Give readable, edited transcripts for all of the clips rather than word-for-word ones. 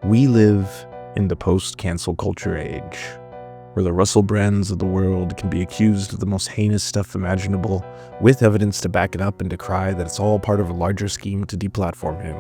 We live in the post-cancel culture age, where the Russell Brands of the world can be accused of the most heinous stuff imaginable, with evidence to back it up and decry that it's all part of a larger scheme to deplatform him.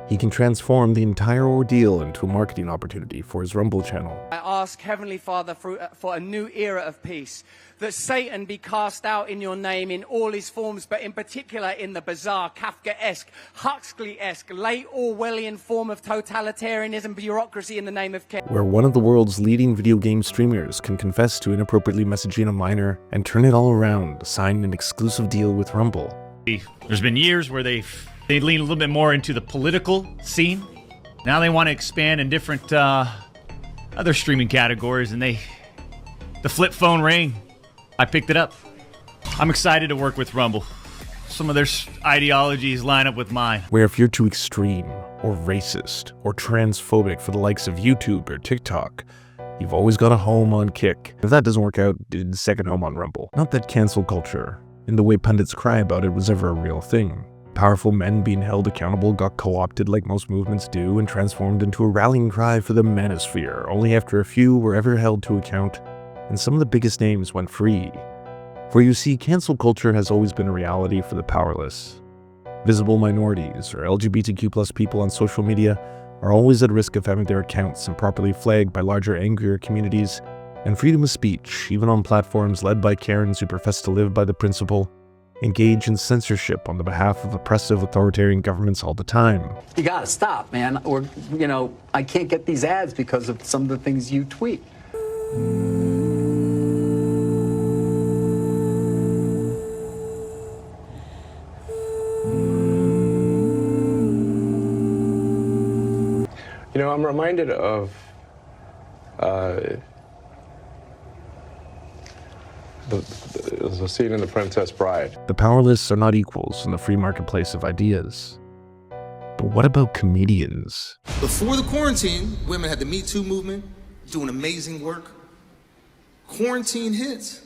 He can transform the entire ordeal into a marketing opportunity for his Rumble channel. I ask Heavenly Father for a new era of peace, that Satan be cast out in your name in all his forms, but in particular in the bizarre, Kafkaesque, Huxley-esque, late Orwellian form of totalitarianism, bureaucracy in the name of where one of the world's leading video game streamers can confess to inappropriately messaging a minor and turn it all around to sign an exclusive deal with Rumble. There's been years where they lean a little bit more into the political scene. Now they want to expand in different other streaming categories, and the flip phone rang. I picked it up. I'm excited to work with Rumble. Some of their ideologies line up with mine. Where if you're too extreme, or racist, or transphobic for the likes of YouTube or TikTok, you've always got a home on Kick. If that doesn't work out, it's second home on Rumble. Not that cancel culture, in the way pundits cry about it, was ever a real thing. Powerful men being held accountable got co-opted like most movements do and transformed into a rallying cry for the manosphere, only after a few were ever held to account, and some of the biggest names went free. For you see, cancel culture has always been a reality for the powerless. Visible minorities or LGBTQ+ people on social media are always at risk of having their accounts improperly flagged by larger, angrier communities, and freedom of speech, even on platforms led by Karens who profess to live by the principle, engage in censorship on the behalf of oppressive authoritarian governments all the time. You gotta stop, man. Or, I can't get these ads because of some of the things you tweet. I'm reminded of the scene in The Princess Bride. The powerless are not equals in the free marketplace of ideas. But what about comedians? Before the quarantine, women had the Me Too movement, doing amazing work. Quarantine hits.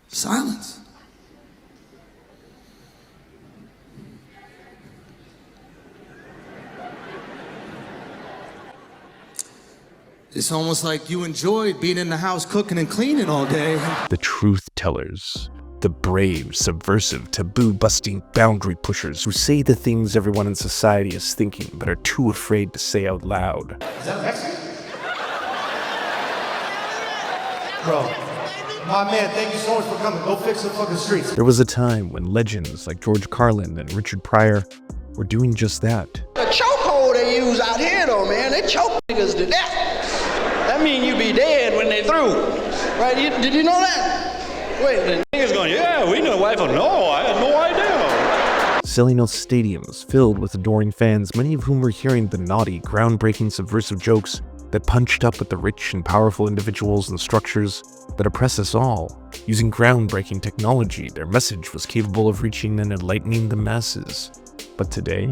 Silence. It's almost like you enjoyed being in the house cooking and cleaning all day. The truth tellers, the brave, subversive, taboo-busting boundary pushers who say the things everyone in society is thinking but are too afraid to say out loud. Is that Mexican? Bro, my man, thank you so much for coming. Go fix the fucking streets. There was a time when legends like George Carlin and Richard Pryor were doing just that. The chokehold they use out here though, man, they choke niggas to death. That mean you be dead when they through. Right? Did you know that? Wait, the niggas going, yeah, we know wife. No, I had no idea. Selling out stadiums filled with adoring fans, many of whom were hearing the naughty, groundbreaking, subversive jokes that punched up at the rich and powerful individuals and structures that oppress us all. Using groundbreaking technology, their message was capable of reaching and enlightening the masses. But today,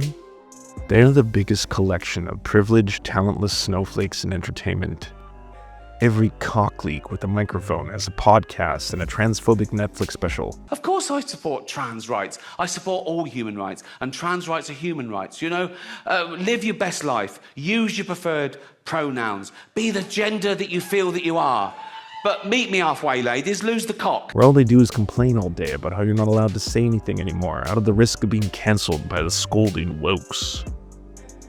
they're the biggest collection of privileged, talentless snowflakes in entertainment. Every cockleek with a microphone has a podcast and a transphobic Netflix special. Of course I support trans rights. I support all human rights, and trans rights are human rights, live your best life, use your preferred pronouns, be the gender that you feel that you are. But meet me halfway, ladies, lose the cock. Where all they do is complain all day about how you're not allowed to say anything anymore, out of the risk of being cancelled by the scolding wokes.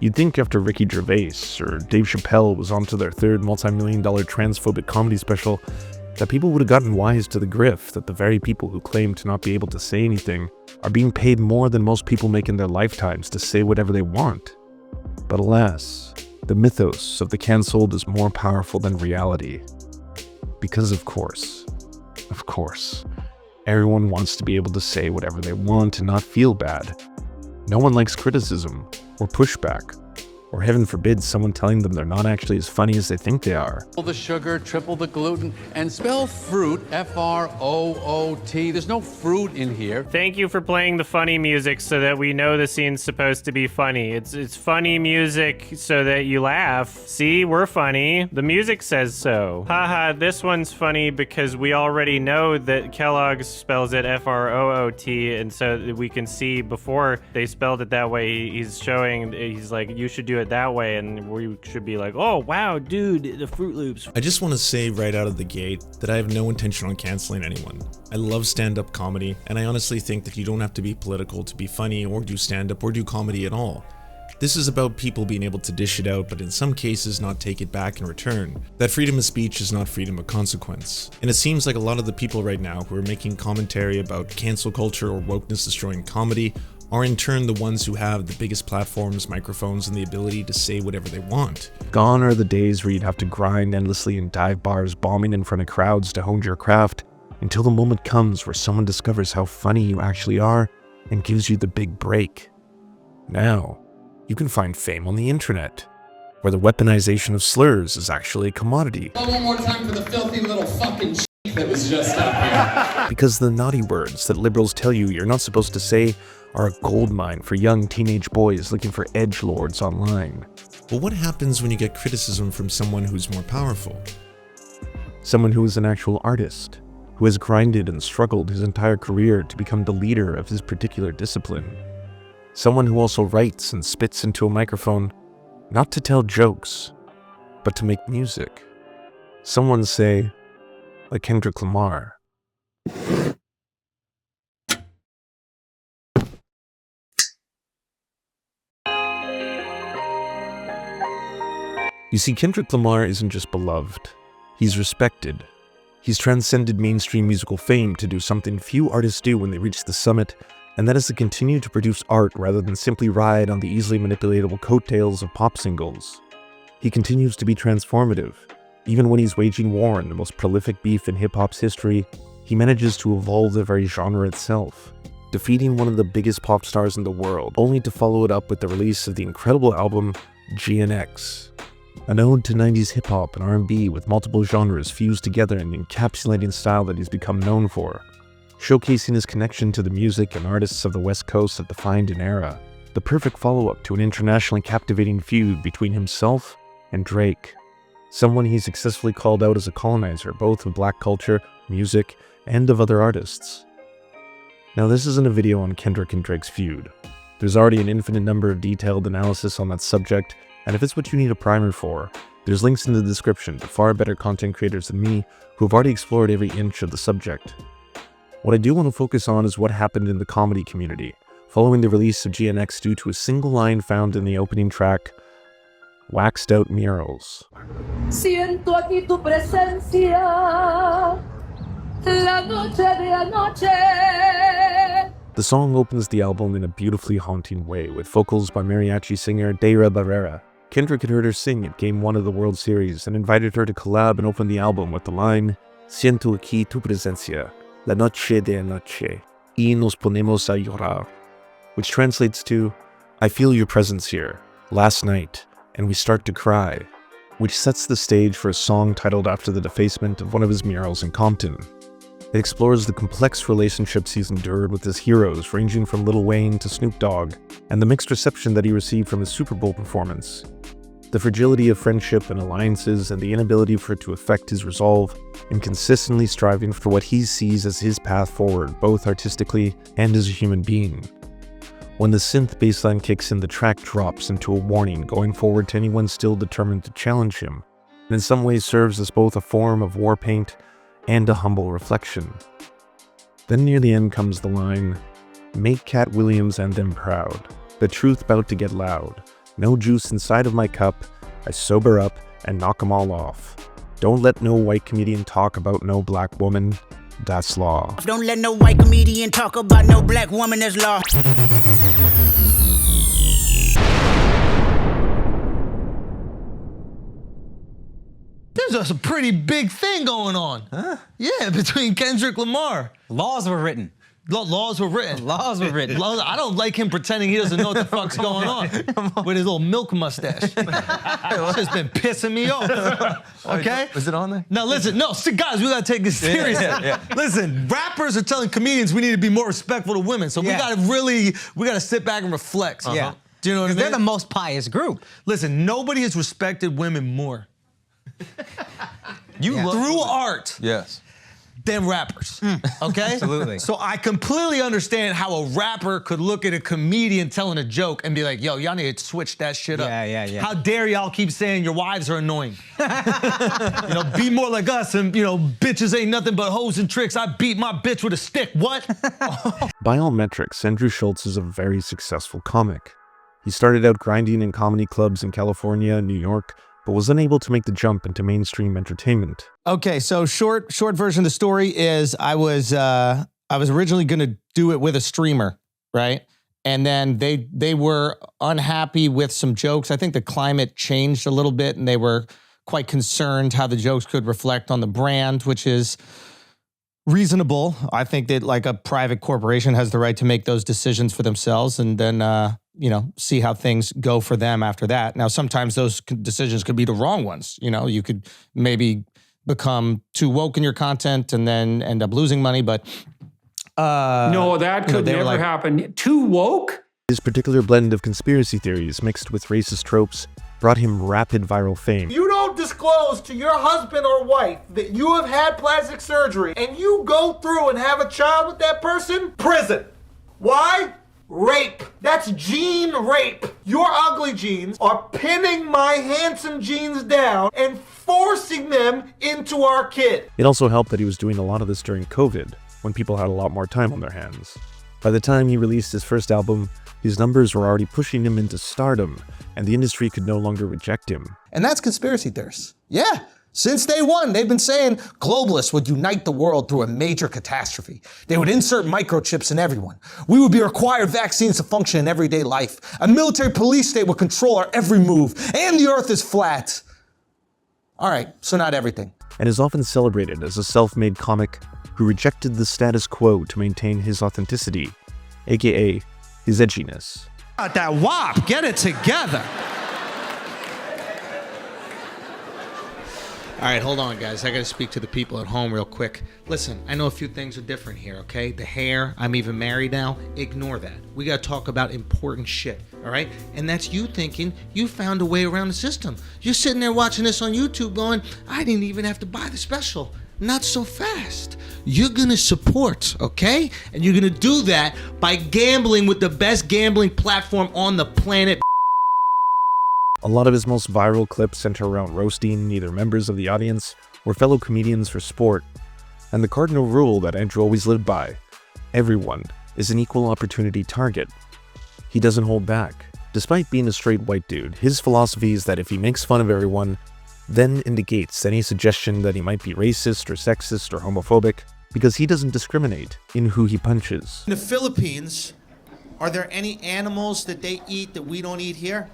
You'd think after Ricky Gervais or Dave Chapelle was onto their third multi-million-dollar transphobic comedy special that people would have gotten wise to the grift that the very people who claim to not be able to say anything are being paid more than most people make in their lifetimes to say whatever they want. But alas, the mythos of the cancelled is more powerful than reality. Because of course, everyone wants to be able to say whatever they want and not feel bad. No one likes criticism, or pushback, or heaven forbid someone telling them they're not actually as funny as they think they are. Triple the sugar, triple the gluten, and spell fruit, F-R-O-O-T. There's no fruit in here. Thank you for playing the funny music so that we know the scene's supposed to be funny. It's funny music so that you laugh. See, we're funny. The music says so. Haha, this one's funny because we already know that Kellogg spells it F-R-O-O-T, and so we can see before they spelled it that way, he's showing, he's like, you should do it that way, and we should be like, oh, wow, dude, the Fruit Loops. I just want to say right out of the gate that I have no intention on canceling anyone. I love stand-up comedy, and I honestly think that you don't have to be political to be funny or do stand-up or do comedy at all. This is about people being able to dish it out, but in some cases not take it back in return. That freedom of speech is not freedom of consequence. And it seems like a lot of the people right now who are making commentary about cancel culture or wokeness destroying comedy are in turn the ones who have the biggest platforms, microphones, and the ability to say whatever they want. Gone are the days where you'd have to grind endlessly in dive bars, bombing in front of crowds to hone your craft, until the moment comes where someone discovers how funny you actually are and gives you the big break. Now, you can find fame on the internet, where the weaponization of slurs is actually a commodity. One more time for the filthy little fucking shit that was just up here. Because the naughty words that liberals tell you you're not supposed to say are a goldmine for young teenage boys looking for edgelords online. But what happens when you get criticism from someone who's more powerful? Someone who is an actual artist, who has grinded and struggled his entire career to become the leader of his particular discipline. Someone who also writes and spits into a microphone, not to tell jokes, but to make music. Someone say, like Kendrick Lamar. You see, Kendrick Lamar isn't just beloved, he's respected. He's transcended mainstream musical fame to do something few artists do when they reach the summit, and that is to continue to produce art rather than simply ride on the easily manipulatable coattails of pop singles. He continues to be transformative. Even when he's waging war in the most prolific beef in hip-hop's history, he manages to evolve the very genre itself, defeating one of the biggest pop stars in the world, only to follow it up with the release of the incredible album GNX, an ode to 90s hip-hop and R&B with multiple genres fused together in an encapsulating style that he's become known for, showcasing his connection to the music and artists of the West Coast that defined an era, the perfect follow-up to an internationally captivating feud between himself and Drake, someone he successfully called out as a colonizer both of black culture, music, and of other artists. Now, this isn't a video on Kendrick and Drake's feud. There's already an infinite number of detailed analysis on that subject, and if it's what you need a primer for, there's links in the description to far better content creators than me who have already explored every inch of the subject. What I do want to focus on is what happened in the comedy community, following the release of GNX due to a single line found in the opening track, Waxed Out Murals. Siento aquí tu presencia, la noche de anoche. The song opens the album in a beautifully haunting way, with vocals by mariachi singer Deira Barrera. Kendrick had heard her sing at Game 1 of the World Series and invited her to collab and open the album with the line, Siento aquí tu presencia, la noche de anoche, y nos ponemos a llorar, which translates to, I feel your presence here, last night, and we start to cry, which sets the stage for a song titled after the defacement of one of his murals in Compton. It explores the complex relationships he's endured with his heroes, ranging from Lil Wayne to Snoop Dogg, and the mixed reception that he received from his Super Bowl performance. The fragility of friendship and alliances, and the inability for it to affect his resolve, in consistently striving for what he sees as his path forward, both artistically and as a human being. When the synth bassline kicks in, the track drops into a warning going forward to anyone still determined to challenge him, and in some ways serves as both a form of war paint and a humble reflection. Then near the end comes the line, Make Cat Williams and them proud, the truth bout to get loud, no juice inside of my cup, I sober up and knock 'em all off. Don't let no white comedian talk about no black woman, that's law. Don't let no white comedian talk about no black woman, that's law. There's a pretty big thing going on. Huh? Yeah, between Kendrick Lamar. Laws were written. Laws were written. Laws were written. I don't like him pretending he doesn't know what the fuck's going on with his little milk mustache. It's just been pissing me off. Okay? Was it on there? Now listen, guys, we gotta take this seriously. Yeah. Listen, rappers are telling comedians we need to be more respectful to women, so we gotta sit back and reflect. Yeah. Do you know what I mean? They're the most pious group. Listen, nobody has respected women more. Through art. Yes. than rappers, okay? Absolutely. So I completely understand how a rapper could look at a comedian telling a joke and be like, yo, y'all need to switch that shit up. Yeah. How dare y'all keep saying your wives are annoying? Be more like us and, bitches ain't nothing but hoes and tricks. I beat my bitch with a stick, what? By all metrics, Andrew Schulz is a very successful comic. He started out grinding in comedy clubs in California and New York, but was unable to make the jump into mainstream entertainment. Okay, so short version of the story is I was originally gonna do it with a streamer, right? And then they were unhappy with some jokes. I think the climate changed a little bit, and they were quite concerned how the jokes could reflect on the brand, which is reasonable. I think that like a private corporation has the right to make those decisions for themselves, and then see how things go for them after that. Now, sometimes those decisions could be the wrong ones. You could maybe become too woke in your content and then end up losing money, but no, that could never happen. Too woke? His particular blend of conspiracy theories mixed with racist tropes brought him rapid viral fame. You don't disclose to your husband or wife that you have had plastic surgery and you go through and have a child with that person, prison. Why? Rape. That's gene rape. Your ugly genes are pinning my handsome genes down and forcing them into our kid. It also helped that he was doing a lot of this during COVID, when people had a lot more time on their hands. By the time he released his first album, his numbers were already pushing him into stardom, and the industry could no longer reject him. And that's conspiracy theorists. Yeah. Since day one, they've been saying globalists would unite the world through a major catastrophe. They would insert microchips in everyone. We would be required vaccines to function in everyday life. A military police state would control our every move. And the earth is flat. All right, so not everything. And is often celebrated as a self-made comic who rejected the status quo to maintain his authenticity, aka his edginess. That WAP, get it together. All right, hold on, guys. I got to speak to the people at home real quick. Listen, I know a few things are different here, okay? The hair, I'm even married now. Ignore that. We got to talk about important shit, all right? And that's you thinking you found a way around the system. You're sitting there watching this on YouTube going, I didn't even have to buy the special. Not so fast. You're going to support, okay? And you're going to do that by gambling with the best gambling platform on the planet. A lot of his most viral clips center around roasting either members of the audience or fellow comedians for sport. And the cardinal rule that Andrew always lived by: everyone is an equal opportunity target. He doesn't hold back. Despite being a straight white dude, his philosophy is that if he makes fun of everyone, then negates any suggestion that he might be racist or sexist or homophobic, because he doesn't discriminate in who he punches. In the Philippines, are there any animals that they eat that we don't eat here?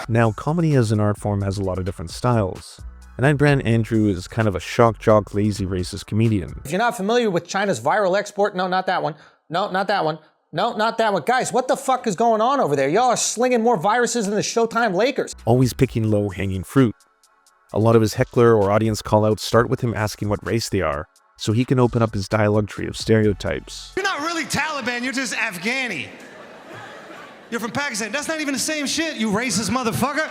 Now, comedy as an art form has a lot of different styles, and I'd brand Andrew as kind of a shock jock, lazy, racist comedian. If you're not familiar with China's viral export, no, not that one. No, not that one. No, not that one. Guys, what the fuck is going on over there? Y'all are slinging more viruses than the Showtime Lakers. Always picking low-hanging fruit. A lot of his heckler or audience call-outs start with him asking what race they are, so he can open up his dialogue tree of stereotypes. You're not really Taliban, you're just Afghani. You're from Pakistan. That's not even the same shit, you racist motherfucker.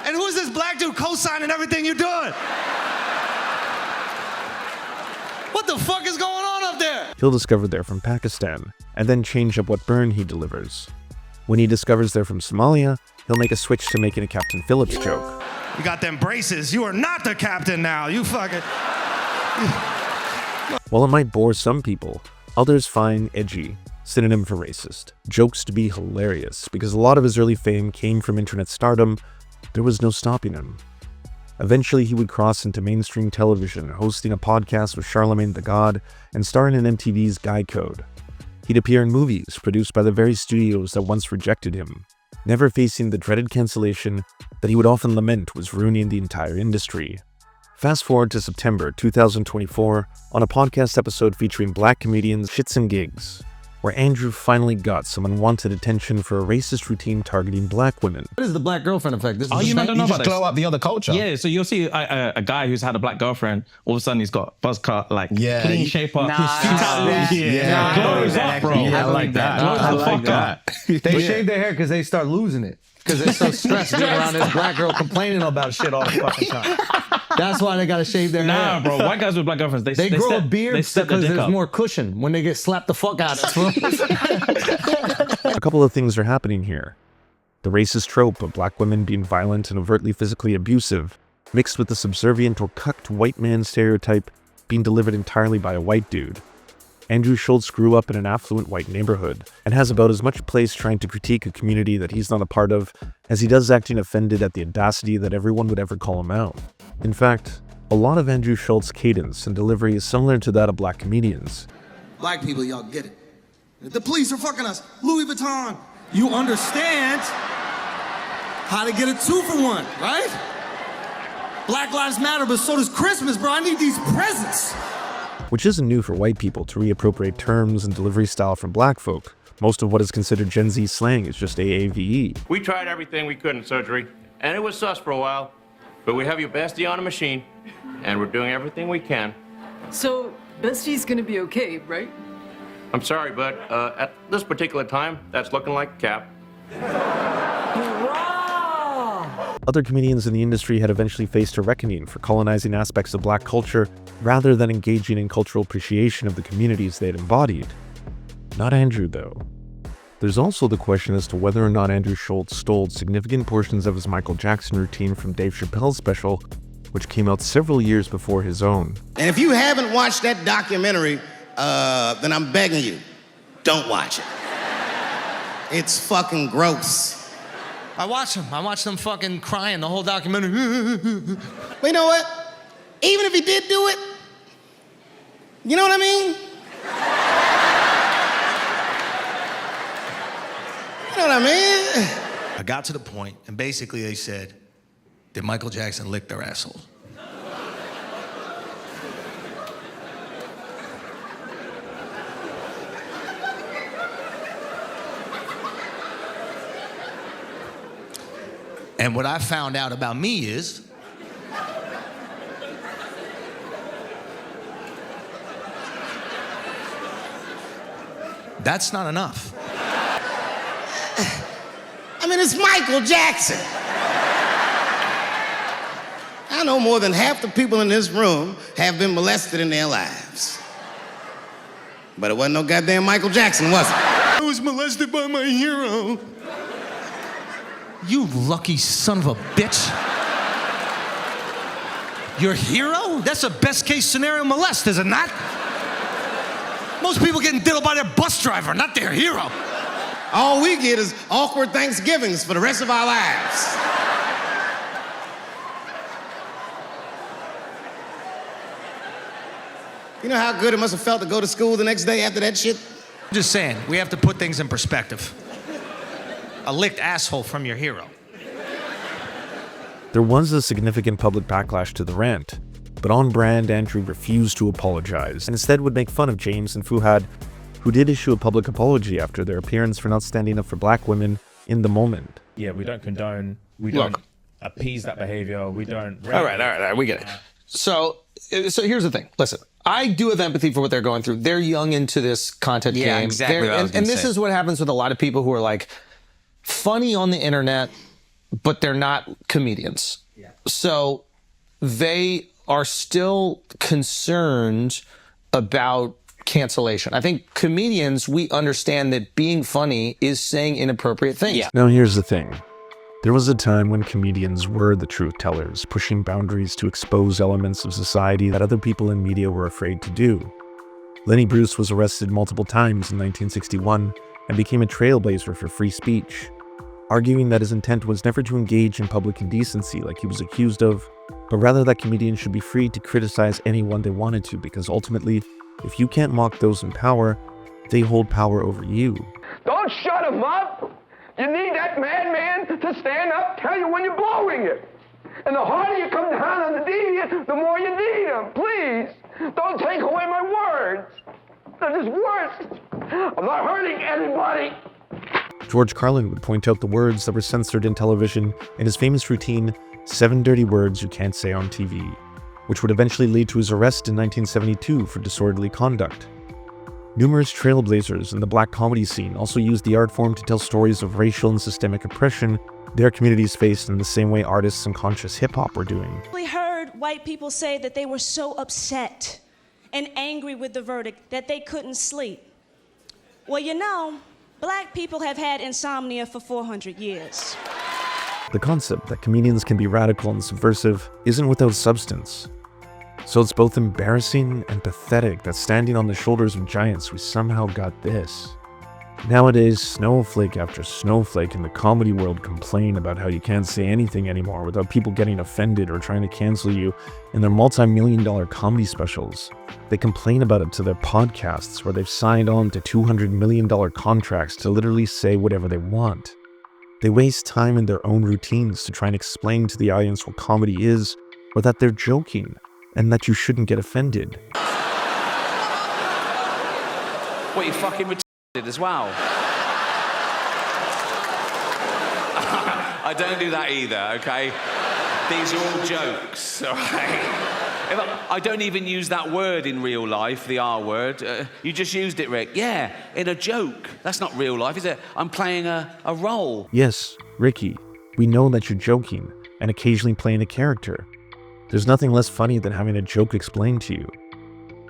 And who's this black dude co-signing everything you're doing? What the fuck is going on up there? He'll discover they're from Pakistan, and then change up what burn he delivers. When he discovers they're from Somalia, he'll make a switch to making a Captain Phillips joke. You got them braces. You are not the captain now. You fucking... While it might bore some people, others find edgy, synonym for racist, jokes to be hilarious, because a lot of his early fame came from internet stardom. There was no stopping him. Eventually, he would cross into mainstream television, hosting a podcast with Charlemagne the God and starring in MTV's Guy Code. He'd appear in movies produced by the very studios that once rejected him, never facing the dreaded cancellation that he would often lament was ruining the entire industry. Fast forward to September 2024 on a podcast episode featuring black comedians Shits and Gigs. where Andrew finally got some unwanted attention for a racist routine targeting black women. What is the black girlfriend effect? This is You don't know about this. Glow up the other culture. Yeah, so you'll see a guy who's had a black girlfriend, all of a sudden he's got buzz cut, like clean shape up. Glows up, bro. Yeah, I like that. I like that. They shave their hair because they start losing it. Because they're so stressed being around this black girl complaining about shit all the fucking time. That's why they gotta shave their hair. Nah, bro. White guys with black girlfriends, they grow a beard because there's up. more cushion when they get slapped the fuck out of. A couple of things are happening here. The racist trope of black women being violent and overtly physically abusive, mixed with the subservient or cucked white man stereotype being delivered entirely by a white dude. Andrew Schulz grew up in an affluent white neighborhood and has about as much place trying to critique a community that he's not a part of as he does acting offended at the audacity that everyone would ever call him out. In fact, a lot of Andrew Schulz's cadence and delivery is similar to that of black comedians. Black people, y'all get it. The police are fucking us. Louis Vuitton. You understand how to get a 2-for-1, right? Black Lives Matter, but so does Christmas, bro. I need these presents. Which isn't new for white people to reappropriate terms and delivery style from black folk. Most of what is considered Gen Z slang is just AAVE. We tried everything we could in surgery, and it was sus for a while, but we have your bestie on a machine, and we're doing everything we can. So, bestie's gonna be okay, right? I'm sorry, but at this particular time, that's looking like a cap. Other comedians in the industry had eventually faced a reckoning for colonizing aspects of black culture rather than engaging in cultural appreciation of the communities they had embodied. Not Andrew, though. There's also the question as to whether or not Andrew Schulz stole significant portions of his Michael Jackson routine from Dave Chappelle's special, which came out several years before his own. And if you haven't watched that documentary, then I'm begging you, don't watch it. It's fucking gross. I watched them fucking crying the whole documentary. But you know what? Even if he did do it, you know what I mean? You know what I mean? I got to the point, and basically they said, did Michael Jackson lick their assholes? And what I found out about me is that's not enough. I mean, it's Michael Jackson. I know more than half the people in this room have been molested in their lives. But it wasn't no goddamn Michael Jackson, was it? I was molested by my hero. You lucky son of a bitch. Your hero? That's a best case scenario molest, is it not? Most people getting diddled by their bus driver, not their hero. All we get is awkward Thanksgivings for the rest of our lives. You know how good it must have felt to go to school the next day after that shit? I'm just saying, we have to put things in perspective. A licked asshole from your hero. There was a significant public backlash to the rant, but on brand, Andrew refused to apologize and instead would make fun of James and Fuhad, who did issue a public apology after their appearance for not standing up for black women in the moment. Yeah, we don't condone, we don't appease that behavior, we don't... All right, we get it. So here's the thing. Listen, I do have empathy for what they're going through. They're young into this content game. Yeah, exactly what I was and gonna this say. is what happens with a lot of people who are like funny on the internet, but they're not comedians. Yeah. So they are still concerned about cancellation. I think comedians, we understand that being funny is saying inappropriate things. Yeah. Now here's the thing. There was a time when comedians were the truth tellers, pushing boundaries to expose elements of society that other people in media were afraid to do. Lenny Bruce was arrested multiple times in 1961 and became a trailblazer for free speech, arguing that his intent was never to engage in public indecency like he was accused of, but rather that comedians should be free to criticize anyone they wanted to, because ultimately, if you can't mock those in power, they hold power over you. Don't shut him up. You need that madman to stand up, tell you when you're blowing it. And the harder you come down on the deviant, the more you need him. Please, don't take away my words. They're just words. I'm not hurting anybody. George Carlin would point out the words that were censored in television in his famous routine, 7 Dirty Words You Can't Say on TV, which would eventually lead to his arrest in 1972 for disorderly conduct. Numerous trailblazers in the black comedy scene also used the art form to tell stories of racial and systemic oppression their communities faced in the same way artists and conscious hip-hop were doing. We heard white people say that they were so upset and angry with the verdict that they couldn't sleep. Well, you know, black people have had insomnia for 400 years. The concept that comedians can be radical and subversive isn't without substance. So it's both embarrassing and pathetic that standing on the shoulders of giants, we somehow got this. Nowadays, snowflake after snowflake in the comedy world complain about how you can't say anything anymore without people getting offended or trying to cancel you in their multi-million-dollar comedy specials. They complain about it to their podcasts where they've signed on to $200 million contracts to literally say whatever they want. They waste time in their own routines to try and explain to the audience what comedy is, or that they're joking, and that you shouldn't get offended. What, you fucking retarded as well? I don't do that either, okay? These are all jokes, all right? I don't even use that word in real life, the R word. You just used it, Rick. Yeah, in a joke. That's not real life, is it? I'm playing a role. Yes, Ricky, we know that you're joking and occasionally playing a character. There's nothing less funny than having a joke explained to you.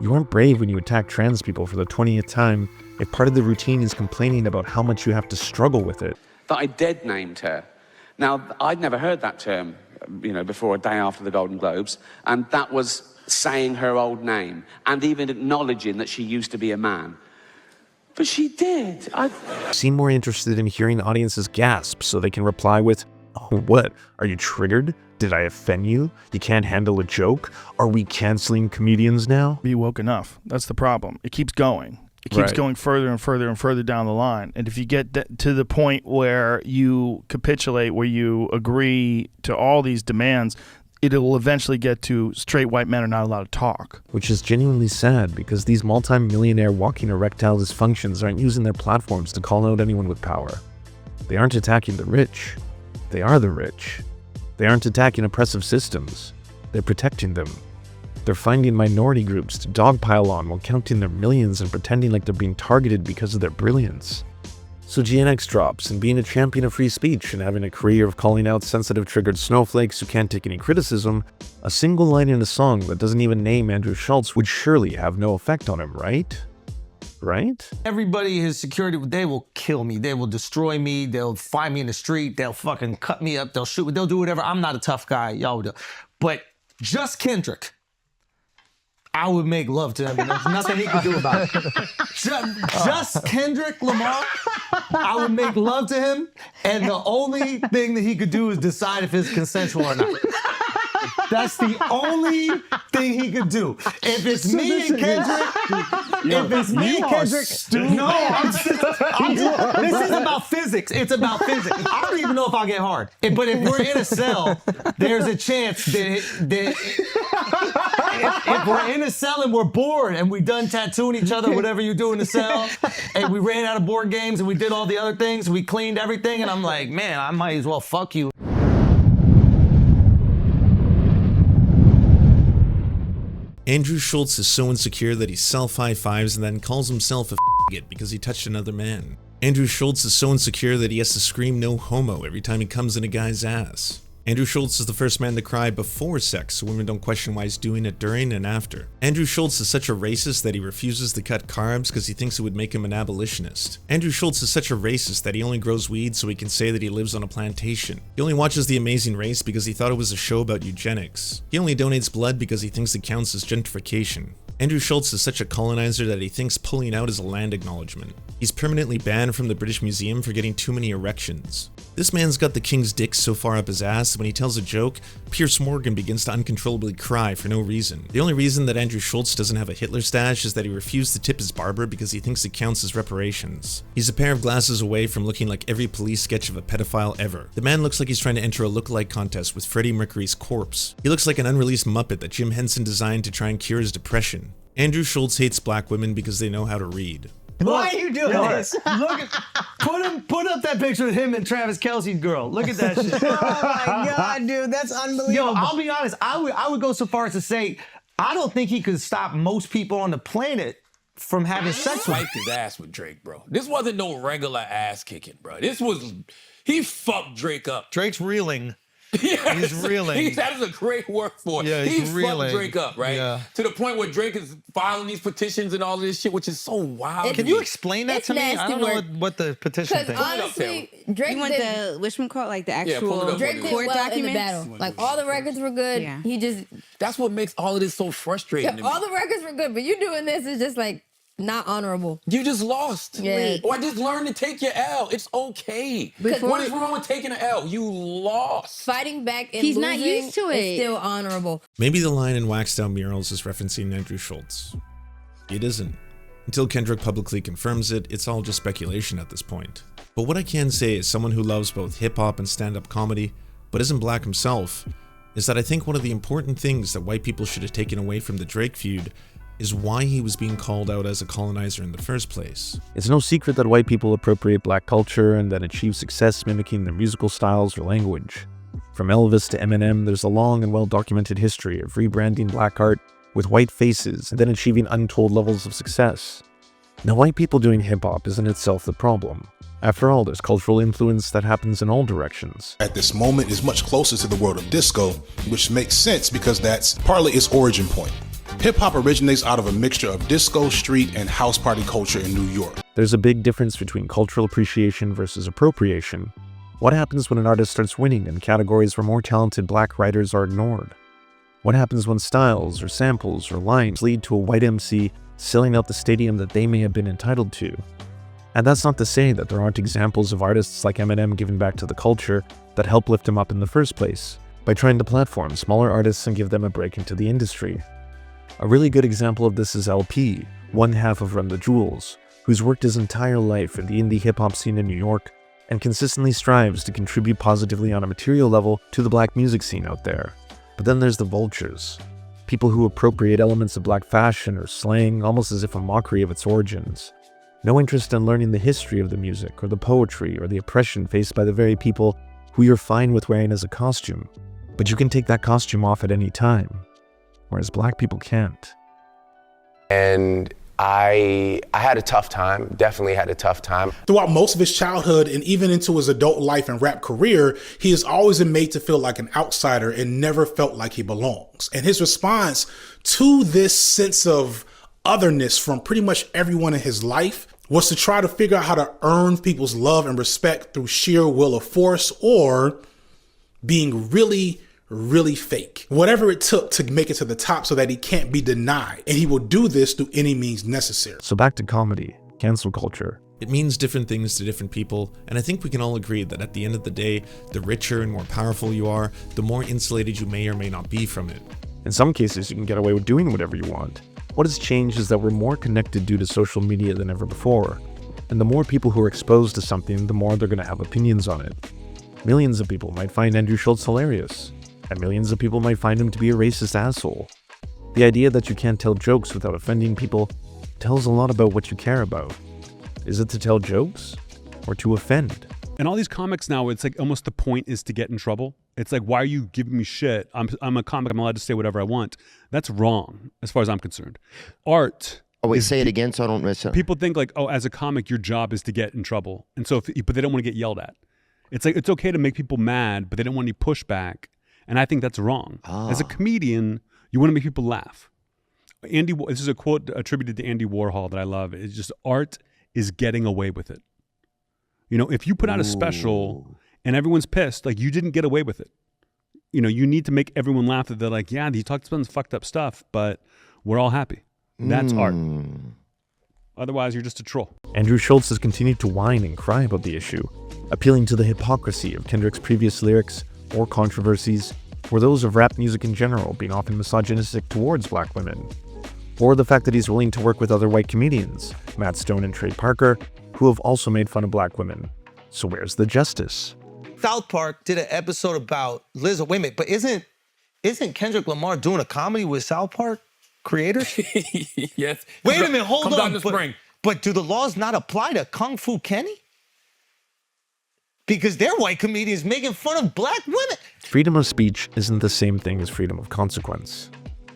You aren't brave when you attack trans people for the 20th time if part of the routine is complaining about how much you have to struggle with it. That I dead named her. Now, I'd never heard that term, before a day after the Golden Globes, and that was saying her old name and even acknowledging that she used to be a man. But she did. Seem more interested in hearing audiences gasp so they can reply with, "Oh, what? Are you triggered? Did I offend you? You can't handle a joke? Are we canceling comedians now?" Be woke enough. That's the problem. It keeps going. It keeps going further and further and further down the line. And if you get to the point where you capitulate, where you agree to all these demands, it will eventually get to straight white men are not allowed to talk. Which is genuinely sad because these multi-millionaire walking erectile dysfunctions aren't using their platforms to call out anyone with power. They aren't attacking the rich. They are the rich. They aren't attacking oppressive systems. They're protecting them. They're finding minority groups to dogpile on while counting their millions and pretending like they're being targeted because of their brilliance. So Gen X drops, and being a champion of free speech and having a career of calling out sensitive triggered snowflakes who can't take any criticism, a single line in a song that doesn't even name Andrew Schulz would surely have no effect on him, right? Right? Everybody, his security, they will kill me. They will destroy me. They'll find me in the street. They'll fucking cut me up. They'll shoot me. They'll do whatever. I'm not a tough guy. Y'all do. But just Kendrick, I would make love to him, and there's nothing he could do about it. Just Kendrick Lamar, I would make love to him, and the only thing that he could do is decide if it's consensual or not. That's the only thing he could do. If it's me and Kendrick, this is about physics. It's about physics. I don't even know if I'll get hard. But if we're in a cell, there's a chance that if we're in a cell and we're bored and we done tattooing each other, whatever you do in the cell, and we ran out of board games and we did all the other things, we cleaned everything, and I'm like, man, I might as well fuck you. Andrew Schulz is so insecure that he self-high-fives and then calls himself a faggot because he touched another man. Andrew Schulz is so insecure that he has to scream no homo every time he comes in a guy's ass. Andrew Schulz is the first man to cry before sex, so women don't question why he's doing it during and after. Andrew Schulz is such a racist that he refuses to cut carbs because he thinks it would make him an abolitionist. Andrew Schulz is such a racist that he only grows weed so he can say that he lives on a plantation. He only watches The Amazing Race because he thought it was a show about eugenics. He only donates blood because he thinks it counts as gentrification. Andrew Schulz is such a colonizer that he thinks pulling out is a land acknowledgement. He's permanently banned from the British Museum for getting too many erections. This man's got the king's dick so far up his ass that when he tells a joke, Piers Morgan begins to uncontrollably cry for no reason. The only reason that Andrew Schulz doesn't have a Hitler stash is that he refused to tip his barber because he thinks it counts as reparations. He's a pair of glasses away from looking like every police sketch of a pedophile ever. The man looks like he's trying to enter a lookalike contest with Freddie Mercury's corpse. He looks like an unreleased Muppet that Jim Henson designed to try and cure his depression. Andrew Schulz hates black women because they know how to read. Why are you doing this? Look at, put up that picture of him and Travis Kelce's girl. Look at that shit. Oh my God, dude, that's unbelievable. Yo, I'll be honest. I would go so far as to say, I don't think he could stop most people on the planet from having sex with him. Wiped his ass with Drake, bro. This wasn't no regular ass kicking, bro. This was, he fucked Drake up. Drake's reeling. Yes. He's reeling. That is a great word for it. Yeah, he he's reeling. fucked Drake up, right? Yeah. To the point where Drake is filing these petitions and all this shit, which is so wild. Can you explain that to me? I nasty don't know work. what the petition thing is. Honestly, Drake You want the whatchamacallit, like the Yeah, pull it actual up. Drake did court well in the documents? battle. Like all the records were good. Yeah. He just That's what makes all of this so frustrating to me. all the records were good, but you doing this is just like not honorable. You just lost. Yeah. Or just learn to take your L. It's okay. Before- What is wrong with taking an L? You lost. Fighting back and He's losing not used to is it. still honorable. Maybe the line in Waxed Out Murals is referencing Andrew Schulz. It isn't. Until Kendrick publicly confirms it, it's all just speculation at this point. But what I can say as someone who loves both hip-hop and stand-up comedy, but isn't black himself, is that I think one of the important things that white people should have taken away from the Drake feud is why he was being called out as a colonizer in the first place. It's no secret that white people appropriate black culture and then achieve success mimicking their musical styles or language. From Elvis to Eminem, there's a long and well-documented history of rebranding black art with white faces and then achieving untold levels of success. Now, white people doing hip-hop isn't itself the problem. After all, there's cultural influence that happens in all directions. At this moment is much closer to the world of disco, which makes sense because that's partly its origin point. Hip-hop originates out of a mixture of disco, street, and house party culture in New York. There's a big difference between cultural appreciation versus appropriation. What happens when an artist starts winning in categories where more talented black writers are ignored? What happens when styles or samples or lines lead to a white MC selling out the stadium that they may have been entitled to? And that's not to say that there aren't examples of artists like Eminem giving back to the culture that helped lift him up in the first place, by trying to platform smaller artists and give them a break into the industry. A really good example of this is LP, one half of Run the Jewels, who's worked his entire life in the indie hip-hop scene in New York and consistently strives to contribute positively on a material level to the black music scene out there. But then there's the vultures, people who appropriate elements of black fashion or slang almost as if a mockery of its origins. No interest in learning the history of the music or the poetry or the oppression faced by the very people who you're fine with wearing as a costume, but you can take that costume off at any time, whereas black people can't. And I had a tough time, definitely had a tough time. Throughout most of his childhood and even into his adult life and rap career, he has always been made to feel like an outsider and never felt like he belongs. And his response to this sense of otherness from pretty much everyone in his life was to try to figure out how to earn people's love and respect through sheer will of force or being really fake. Whatever it took to make it to the top so that he can't be denied. And he will do this through any means necessary. So back to comedy, cancel culture. It means different things to different people, and I think we can all agree that at the end of the day, the richer and more powerful you are, the more insulated you may or may not be from it. In some cases, you can get away with doing whatever you want. What has changed is that we're more connected due to social media than ever before. And the more people who are exposed to something, the more they're going to have opinions on it. Millions of people might find Andrew Schulz hilarious, and millions of people might find him to be a racist asshole. The idea that you can't tell jokes without offending people tells a lot about what you care about. Is it to tell jokes or to offend? And all these comics now, it's like almost the point is to get in trouble. It's like, why are you giving me shit? I'm a comic. I'm allowed to say whatever I want. That's wrong, as far as I'm concerned. Art. Oh wait, say it again so I don't miss it. People think like, oh, as a comic, your job is to get in trouble, and so, but they don't want to get yelled at. It's like it's okay to make people mad, but they don't want any pushback, and I think that's wrong. As a comedian, you want to make people laugh. This is a quote attributed to Andy Warhol that I love. It's just art is getting away with it. You know, if you put out a special and everyone's pissed, like you didn't get away with it. You know, you need to make everyone laugh that they're like, yeah, he talked about some fucked up stuff, but we're all happy. That's art. Otherwise, you're just a troll. Andrew Schulz has continued to whine and cry about the issue, appealing to the hypocrisy of Kendrick's previous lyrics or controversies, or those of rap music in general being often misogynistic towards black women, or the fact that he's willing to work with other white comedians, Matt Stone and Trey Parker, who have also made fun of black women. So where's the justice? South Park did an episode about Lizzo. Wait a minute, but isn't Kendrick Lamar doing a comedy with South Park creators? Yes. Wait a minute, hold Comes out on. in the spring. But do the laws not apply to Kung Fu Kenny? Because they're white comedians making fun of black women. Freedom of speech isn't the same thing as freedom of consequence.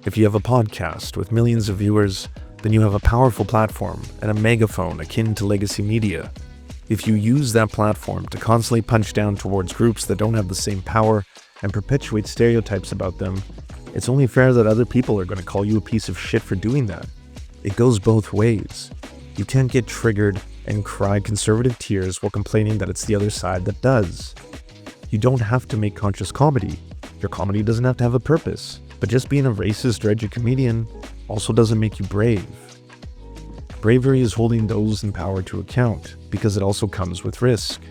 If you have a podcast with millions of viewers, then you have a powerful platform and a megaphone akin to legacy media. If you use that platform to constantly punch down towards groups that don't have the same power and perpetuate stereotypes about them, it's only fair that other people are going to call you a piece of shit for doing that. It goes both ways. You can't get triggered and cry conservative tears while complaining that it's the other side that does. You don't have to make conscious comedy. Your comedy doesn't have to have a purpose. But just being a racist or edgy comedian also doesn't make you brave. Bravery is holding those in power to account, because it also comes with risk.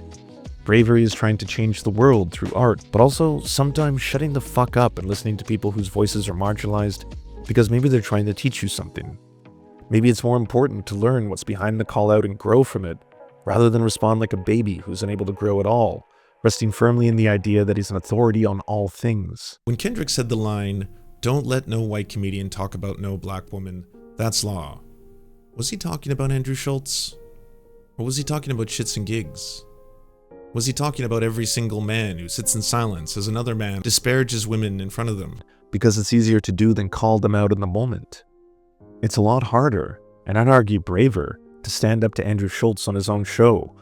Bravery is trying to change the world through art, but also sometimes shutting the fuck up and listening to people whose voices are marginalized, because maybe they're trying to teach you something. Maybe it's more important to learn what's behind the call out and grow from it, rather than respond like a baby who's unable to grow at all, resting firmly in the idea that he's an authority on all things. When Kendrick said the line, "Don't let no white comedian talk about no black woman, that's law," was he talking about Andrew Schulz? Or was he talking about shits and gigs? Was he talking about every single man who sits in silence as another man disparages women in front of them? Because it's easier to do than call them out in the moment. It's a lot harder, and I'd argue braver, to stand up to Andrew Schulz on his own show,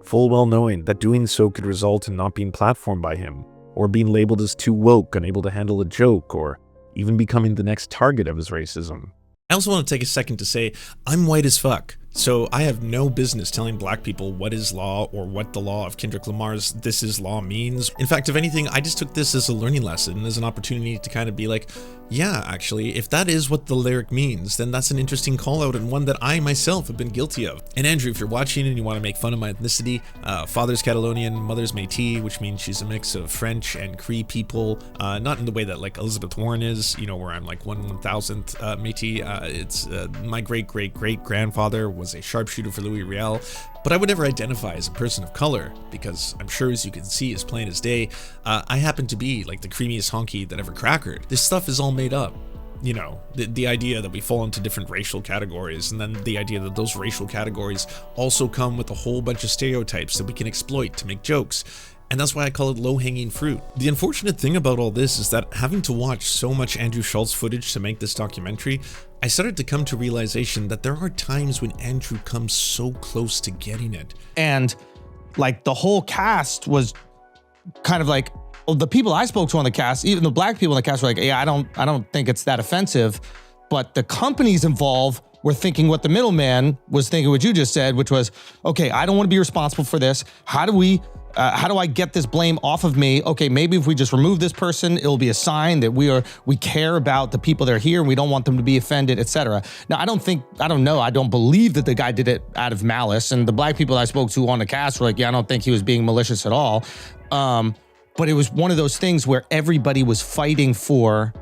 full well knowing that doing so could result in not being platformed by him, or being labeled as too woke, unable to handle a joke, or even becoming the next target of his racism. I also want to take a second to say, I'm white as fuck, so I have no business telling black people what is law or what the law of Kendrick Lamar's "this is law" means. In fact, if anything, I just took this as a learning lesson, as an opportunity to kind of be like, yeah, actually, if that is what the lyric means, then that's an interesting call out and one that I myself have been guilty of. And Andrew, if you're watching and you want to make fun of my ethnicity, father's Catalonian, mother's Métis, which means she's a mix of French and Cree people, not in the way that like Elizabeth Warren is, you know, where I'm like 1/1000th Métis. It's my great-great-great-grandfather was a sharpshooter for Louis Riel, but I would never identify as a person of color because I'm sure, as you can see, as plain as day, I happen to be like the creamiest honky that ever crackered. This stuff is all made up. You know, the idea that we fall into different racial categories, and then the idea that those racial categories also come with a whole bunch of stereotypes that we can exploit to make jokes. And that's why I call it low-hanging fruit. The unfortunate thing about all this is that having to watch so much Andrew Schulz footage to make this documentary, I started to come to realization that there are times when Andrew comes so close to getting it. And like the whole cast was kind of like, well, the people I spoke to on the cast, even the black people in the cast were like, yeah, I don't think it's that offensive. But the companies involved were thinking what the middleman was thinking, what you just said, which was, okay, I don't want to be responsible for this. How do I get this blame off of me? Okay, maybe if we just remove this person, it'll be a sign that we care about the people that are here and we don't want them to be offended, etc. Now, I don't believe that the guy did it out of malice. And the black people I spoke to on the cast were like, yeah, I don't think he was being malicious at all. But it was one of those things where everybody was fighting for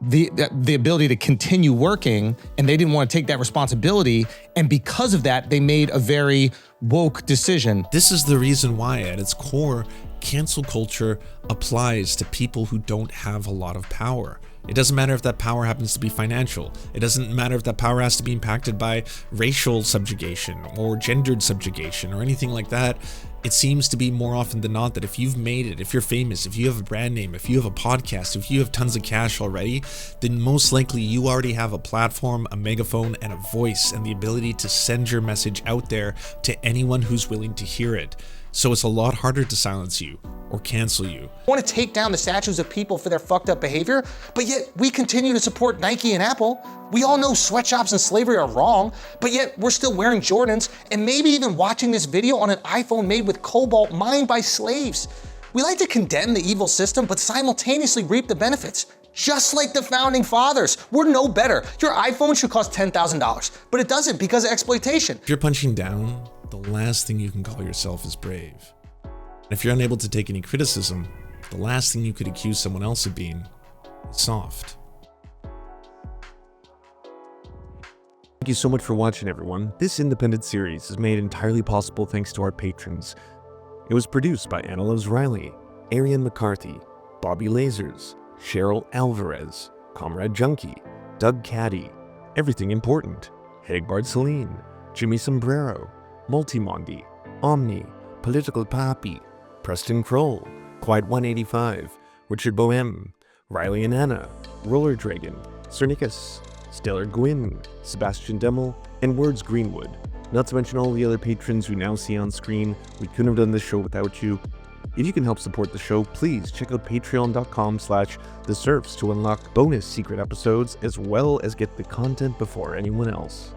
the ability to continue working, and they didn't want to take that responsibility. And because of that, they made a very woke decision. This is the reason why, at its core, cancel culture applies to people who don't have a lot of power. It doesn't matter if that power happens to be financial. It doesn't matter if that power has to be impacted by racial subjugation or gendered subjugation or anything like that. It seems to be more often than not that if you've made it, if you're famous, if you have a brand name, if you have a podcast, if you have tons of cash already, then most likely you already have a platform, a megaphone, and a voice, and the ability to send your message out there to anyone who's willing to hear it. So it's a lot harder to silence you or cancel you. Want to take down the statues of people for their fucked up behavior, but yet we continue to support Nike and Apple. We all know sweatshops and slavery are wrong, but yet we're still wearing Jordans and maybe even watching this video on an iPhone made with cobalt mined by slaves. We like to condemn the evil system, but simultaneously reap the benefits. Just like the founding fathers, we're no better. Your iPhone should cost $10,000, but it doesn't because of exploitation. If you're punching down, the last thing you can call yourself is brave. And if you're unable to take any criticism, the last thing you could accuse someone else of being is soft. Thank you so much for watching, everyone. This independent series is made entirely possible thanks to our patrons. It was produced by Anna Loves Riley, Arian McCarthy, Bobby Lasers, Cheryl Alvarez, Comrade Junkie, Doug Caddy, Everything Important, Hagbard Celine, Jimmy Sombrero, Multimondi, Omni, Political Papi, Preston Kroll, Quiet 185, Richard Bohem, Riley and Anna, Roller Dragon, Cernicus, Stellar Gwyn, Sebastian Demmel, and Words Greenwood. Not to mention all the other patrons you now see on screen. We couldn't have done this show without you. If you can help support the show, please check out patreon.com/thesurfs to unlock bonus secret episodes as well as get the content before anyone else.